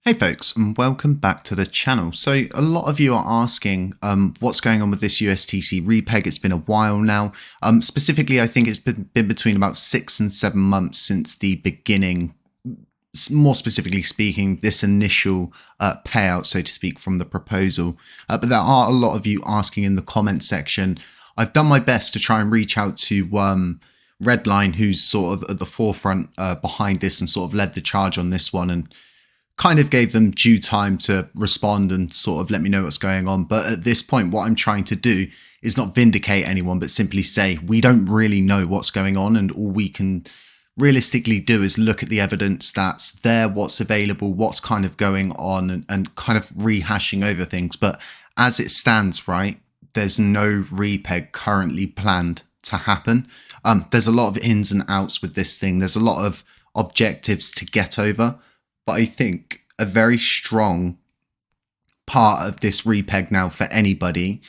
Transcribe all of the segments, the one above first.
Hey folks, and welcome back to the channel. So a lot of you are asking what's going on with this USTC repeg. It's been a while now. Specifically, I think it's been between about 6 and 7 months since the beginning, more specifically speaking, this initial payout, so to speak, from the proposal. But there are a lot of you asking in the comment section. I've done my best to try and reach out to Redline, who's sort of at the forefront behind this and sort of led the charge on this one, and kind of gave them due time to respond and sort of let me know what's going on. But at this point, what I'm trying to do is not vindicate anyone, but simply say we don't really know what's going on, and all we can realistically do is look at the evidence that's there, what's available, what's kind of going on, and kind of rehashing over things. But as it stands, right, there's no repeg currently planned to happen. There's a lot of ins and outs with this thing. There's a lot of objectives to get over. But I think a very strong part of this repeg now for anybody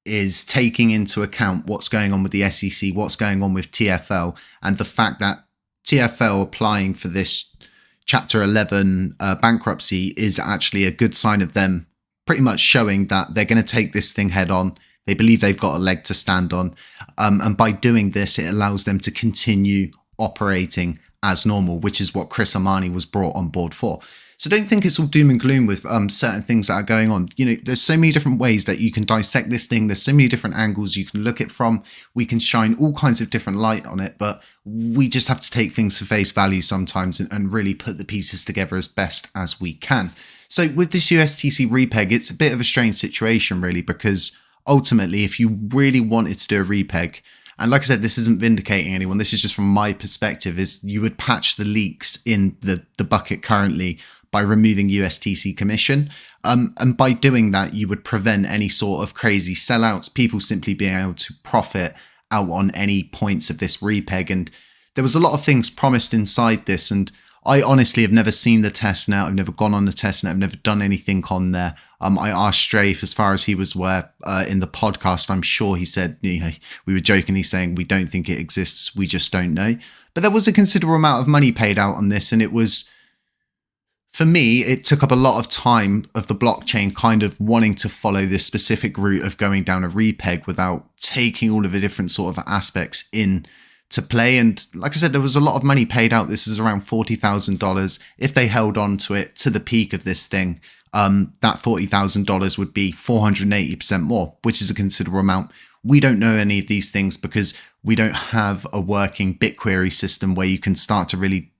is taking into account what's going on with the SEC, what's going on with TFL, and the fact that TFL applying for this Chapter 11 bankruptcy is actually a good sign of them pretty much showing that they're going to take this thing head on. They believe they've got a leg to stand on. And by doing this, it allows them to continue operating as normal, which is what Chris Armani was brought on board for. So don't think it's all doom and gloom with certain things that are going on. You know, there's so many different ways that you can dissect this thing. There's so many different angles you can look at from. We can shine all kinds of different light on it, but we just have to take things for face value sometimes and really put the pieces together as best as we can. So with this USTC repeg, it's a bit of a strange situation really, because ultimately, if you really wanted to do a repeg, and like I said, this isn't vindicating anyone, this is just from my perspective, is you would patch the leaks in the bucket currently by removing USTC commission. And by doing that, you would prevent any sort of crazy sellouts, people simply being able to profit out on any points of this repeg. And there was a lot of things promised inside this, and I honestly have never seen the testnet. I've never gone on the testnet. I've never done anything on there. I asked Strafe, as far as he was aware, in the podcast, I'm sure he said, you know, we were jokingly saying we don't think it exists. We just don't know. But there was a considerable amount of money paid out on this. And it was, for me, it took up a lot of time of the blockchain kind of wanting to follow this specific route of going down a repeg without taking all of the different sort of aspects in to play. And like I said, there was a lot of money paid out. This is around $40,000. If they held on to it to the peak of this thing, that $40,000 would be 480% more, which is a considerable amount. We don't know any of these things because we don't have a working BitQuery system where you can start to really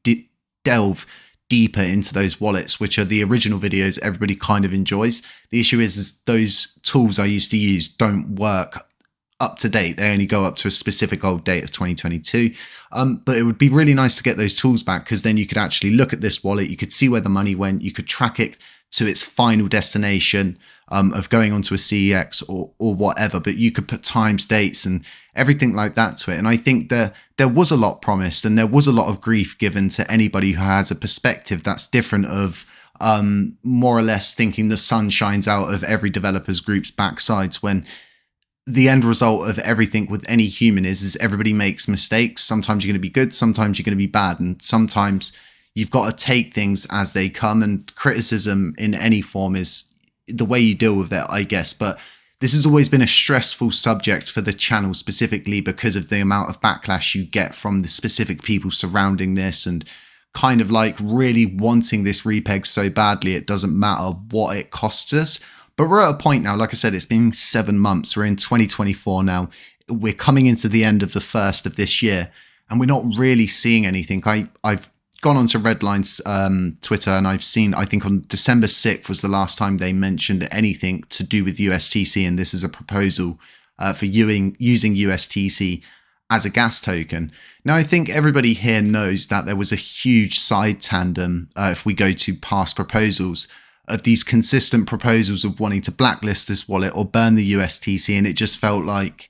delve deeper into those wallets, which are the original videos everybody kind of enjoys. The issue is those tools I used to use don't work up to date. They only go up to a specific old date of 2022. But it would be really nice to get those tools back, because then you could actually look at this wallet, you could see where the money went, you could track it to its final destination of going onto a CEX or whatever, but you could put times, dates and everything like that to it. And I think there was a lot promised, and there was a lot of grief given to anybody who has a perspective that's different of more or less thinking the sun shines out of every developer's group's backsides, when the end result of everything with any human is everybody makes mistakes. Sometimes you're going to be good, sometimes you're going to be bad, and sometimes you've got to take things as they come, and criticism in any form is the way you deal with it, I guess. But this has always been a stressful subject for the channel, specifically because of the amount of backlash you get from the specific people surrounding this, and kind of like really wanting this repeg so badly it doesn't matter what it costs us. But we're at a point now, like I said, it's been 7 months. We're in 2024 now. We're coming into the end of the first of this year, and we're not really seeing anything. I've gone onto Redline's Twitter, and I've seen, I think on December 6th was the last time they mentioned anything to do with USTC, and this is a proposal for using USTC as a gas token. Now, I think everybody here knows that there was a huge side tandem, if we go to past proposals, of these consistent proposals of wanting to blacklist this wallet or burn the USTC. And it just felt like,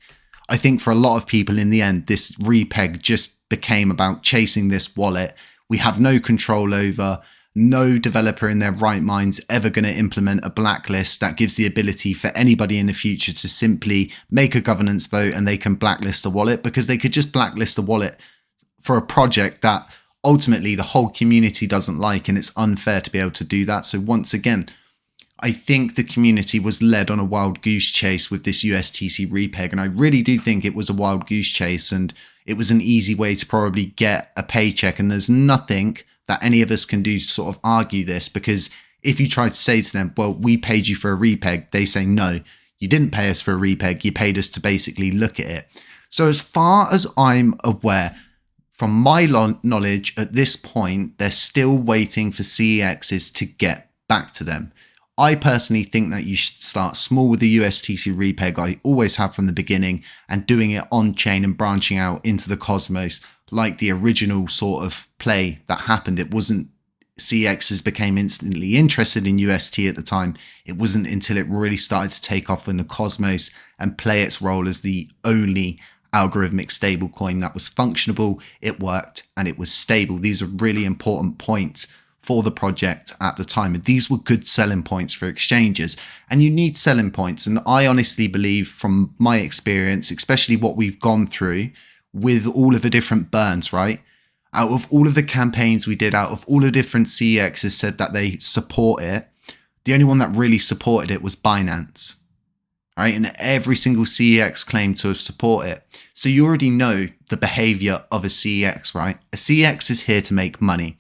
I think for a lot of people in the end, this repeg just became about chasing this wallet. We have no control over, no developer in their right mind's ever going to implement a blacklist that gives the ability for anybody in the future to simply make a governance vote and they can blacklist a wallet, because they could just blacklist a wallet for a project that ultimately the whole community doesn't like, and it's unfair to be able to do that. So once again, I think the community was led on a wild goose chase with this USTC repeg, and I really do think it was a wild goose chase, and it was an easy way to probably get a paycheck. And there's nothing that any of us can do to sort of argue this, because if you try to say to them, well, we paid you for a repeg, they say, no, you didn't pay us for a repeg, you paid us to basically look at it. So as far as I'm aware, from my knowledge at this point, they're still waiting for CEXs to get back to them. I personally think that you should start small with the USTC repeg. I always have from the beginning, and doing it on chain and branching out into the cosmos like the original sort of play that happened. It wasn't CEXs became instantly interested in UST at the time. It wasn't until it really started to take off in the cosmos and play its role as the only algorithmic stablecoin that was functionable, it worked, and it was stable. These are really important points for the project at the time. And these were good selling points for exchanges, and you need selling points. And I honestly believe from my experience, especially what we've gone through with all of the different burns, right? Out of all of the campaigns we did, out of all the different CEXs said that they support it, the only one that really supported it was Binance, right? And every single CEX claimed to have supported it. So you already know the behavior of a CEX, right? A CEX is here to make money.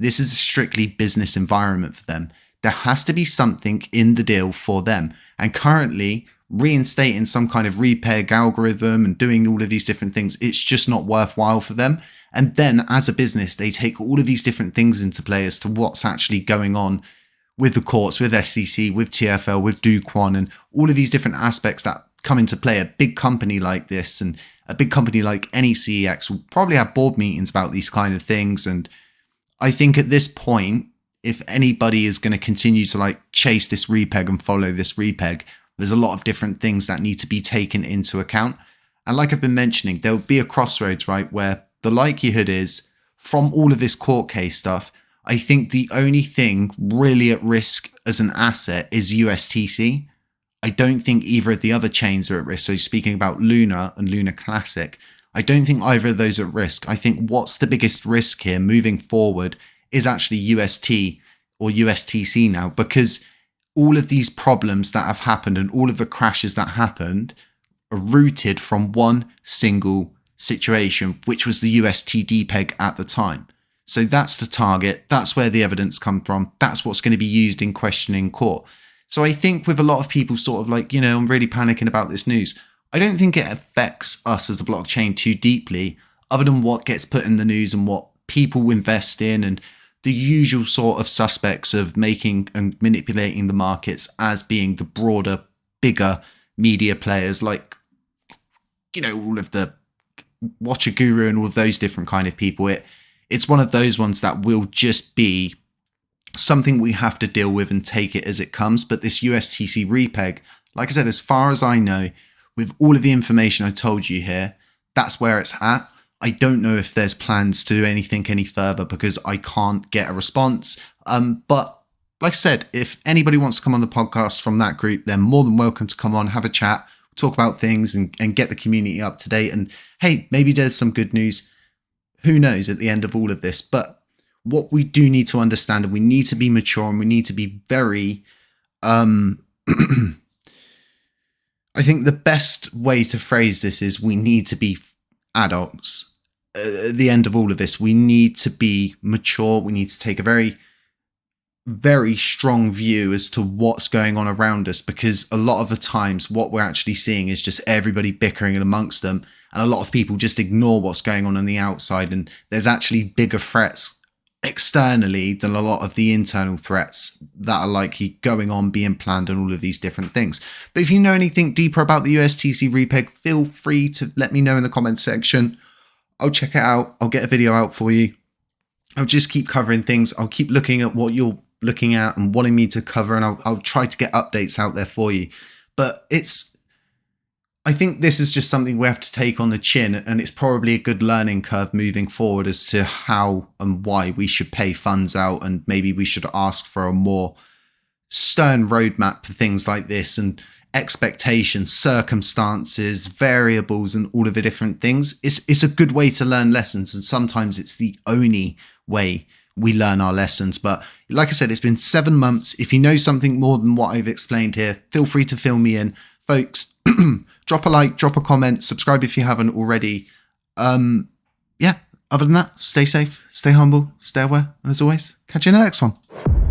This is a strictly business environment for them. There has to be something in the deal for them. And currently, reinstating some kind of repeg algorithm and doing all of these different things, it's just not worthwhile for them. And then as a business, they take all of these different things into play as to what's actually going on with the courts, with SEC, with TFL, with Duquan, and all of these different aspects that come into play. A big company like this and a big company like any CEX will probably have board meetings about these kind of things. And I think at this point, if anybody is going to continue to like chase this repeg and follow this repeg, there's a lot of different things that need to be taken into account. And like I've been mentioning, there'll be a crossroads, right, where the likelihood is from all of this court case stuff, I think the only thing really at risk as an asset is USTC. I don't think either of the other chains are at risk. So speaking about Luna and Luna Classic, I don't think either of those are at risk. I think what's the biggest risk here moving forward is actually UST or USTC now, because all of these problems that have happened and all of the crashes that happened are rooted from one single situation, which was the UST peg at the time. So that's the target. That's where the evidence come from. That's what's going to be used in questioning court. So I think with a lot of people sort of like, I'm really panicking about this news. I don't think it affects us as a blockchain too deeply, other than what gets put in the news and what people invest in and the usual sort of suspects of making and manipulating the markets as being the broader, bigger media players like, all of the Watcher Guru and all of those different kind of people. It's one of those ones that will just be something we have to deal with and take it as it comes. But this USTC repeg, like I said, as far as I know, with all of the information I told you here, that's where it's at. I don't know if there's plans to do anything any further because I can't get a response. But like I said, if anybody wants to come on the podcast from that group, they're more than welcome to come on, have a chat, talk about things and get the community up to date. And hey, maybe there's some good news. Who knows at the end of all of this? But what we do need to understand, and we need to be mature and we need to be very, I think the best way to phrase this is we need to be adults. At the end of all of this, we need to be mature. We need to take a very, very strong view as to what's going on around us, because a lot of the times what we're actually seeing is just everybody bickering amongst them. And a lot of people just ignore what's going on the outside. And there's actually bigger threats externally than a lot of the internal threats that are likely going on, being planned, and all of these different things. But if you know anything deeper about the USTC repeg, feel free to let me know in the comments section. I'll check it out. I'll get a video out for you. I'll just keep covering things. I'll keep looking at what you're looking at and wanting me to cover, and I'll try to get updates out there for you. But I think this is just something we have to take on the chin, and it's probably a good learning curve moving forward as to how and why we should pay funds out, and maybe we should ask for a more stern roadmap for things like this. And expectations, circumstances, variables, and all of the different things. It's a good way to learn lessons, and sometimes it's the only way we learn our lessons. But like I said, it's been 7 months. If you know something more than what I've explained here, feel free to fill me in. Folks, drop a like, drop a comment, subscribe if you haven't already. Yeah, other than that, stay safe, stay humble, stay aware, and as always, catch you in the next one.